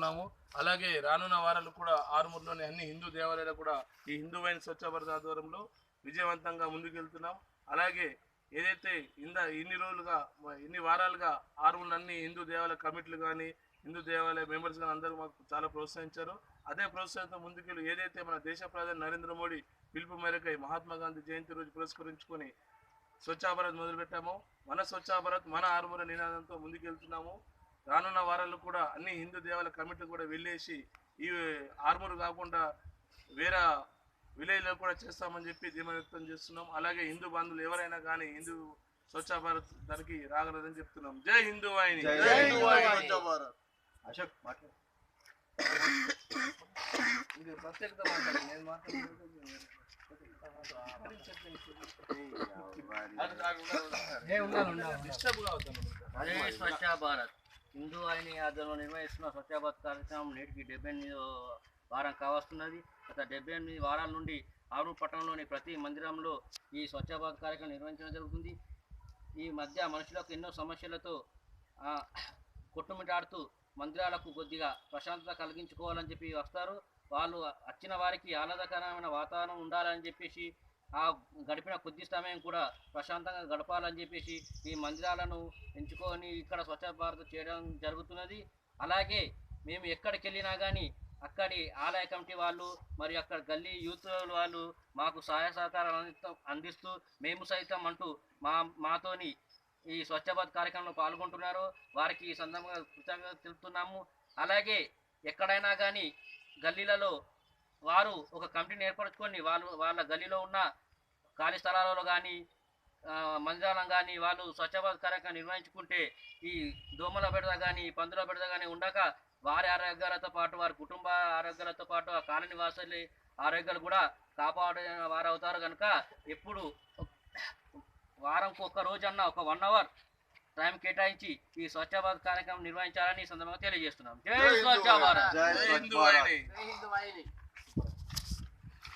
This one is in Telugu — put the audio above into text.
చేసుకున్నాము. అలాగే రానున్న వారాలు కూడా ఆరుమూరులోని అన్ని హిందూ దేవాలయాలు కూడా ఈ హిందూ వైన్ స్వచ్ఛ భారత్ ఆధ్వర్యంలో విజయవంతంగా ముందుకెళ్తున్నాం. అలాగే ఏదైతే ఇన్ని రోజులుగా ఇన్ని వారాలుగా ఆరుమూరులో అన్ని హిందూ దేవాలయ కమిటీలు కానీ హిందూ దేవాలయ మెంబర్స్ కానీ అందరూ మాకు చాలా ప్రోత్సహించారు. అదే ప్రోత్సాహంతో ముందుకెళ్ళి ఏదైతే మన దేశ ప్రధాని నరేంద్ర మోడీ పిలుపు మేరకై మహాత్మా గాంధీ జయంతి రోజు పురస్కరించుకొని స్వచ్ఛ భారత్ మొదలుపెట్టాము. మన స్వచ్ఛ భారత్ మన ఆరుమూర నినాదంతో ముందుకెళ్తున్నాము. రానున్న వారాల్లో కూడా అన్ని హిందూ దేవాలయ కమిటీలు కూడా వెళ్ళేసి ఈ ఆరుమూరు కాకుండా వేరే విలేజ్లో కూడా చేస్తామని చెప్పి ధీమా వ్యక్తం చేస్తున్నాం. అలాగే హిందూ బంధువులు ఎవరైనా కానీ హిందూ స్వచ్ఛ భారత్ దానికి రాగలదని చెప్తున్నాం. జై హిందూ వాహిని. అశోక్ మాట్లాడు. ప్రత్యేకత మాట్లాడు. నేను స్వచ్ఛ భారత్ హిందూ వాహిని ఆధ్వర్యంలో నిర్వహిస్తున్న స్వచ్ఛ భారత్ కార్యక్రమం నేటికి 78వ వారం కావస్తున్నది. గత 78 వారాల నుండి ఆరుమూరు పట్టణంలోని ప్రతి మందిరంలో ఈ స్వచ్ఛ భారత్ కార్యక్రమం నిర్వహించడం జరుగుతుంది. ఈ మధ్య మనుషులకు ఎన్నో సమస్యలతో కొట్టుమిటాడుతూ మందిరాలకు కొద్దిగా ప్రశాంతత కలిగించుకోవాలని చెప్పి వస్తారు. వాళ్ళు వచ్చిన వారికి ఆహ్లాదకరమైన వాతావరణం ఉండాలని చెప్పేసి ఆ గడిపిన కొద్ది సమయం కూడా ప్రశాంతంగా గడపాలని చెప్పేసి ఈ మందిరాలను ఎంచుకొని ఇక్కడ స్వచ్ఛ భారత్ చేయడం జరుగుతున్నది. అలాగే మేము ఎక్కడికి వెళ్ళినా కానీ అక్కడి ఆలయ కమిటీ వాళ్ళు మరియు అక్కడ గల్లీ యూత్ వాళ్ళు మాకు సహాయ సహకారాలు అందిస్తూ మేము సైతం అంటూ మాతోని ఈ స్వచ్ఛ భారత్ కార్యక్రమంలో పాల్గొంటున్నారు. వారికి ఈ సందర్భంగా కృతజ్ఞతలు తెలుపుతున్నాము. అలాగే ఎక్కడైనా కానీ గల్లీలలో వారు ఒక కమిటీని ఏర్పరచుకొని వాళ్ళ గల్లీలో ఉన్న ఖాళీ స్థలాలలో కానీ మందిరాలను కానీ వాళ్ళు స్వచ్ఛ భారత్ కార్యక్రమం నిర్వహించుకుంటే ఈ దోమల బెడద కానీ పందుల బెడద కానీ ఉండక వారి ఆరోగ్యాలతో పాటు వారి కుటుంబ ఆరోగ్యాలతో పాటు ఆ కాలనీ వాసుల ఆరోగ్యాలు కూడా కాపాడే వారు అవుతారు. కనుక ఎప్పుడు వారంకు ఒక రోజన్నా ఒక 1 అవర్ టైం కేటాయించి ఈ స్వచ్ఛ భారత్ కార్యక్రమం నిర్వహించాలని ఈ సందర్భంగా తెలియజేస్తున్నాం. జై స్వచ్ఛ భారత్.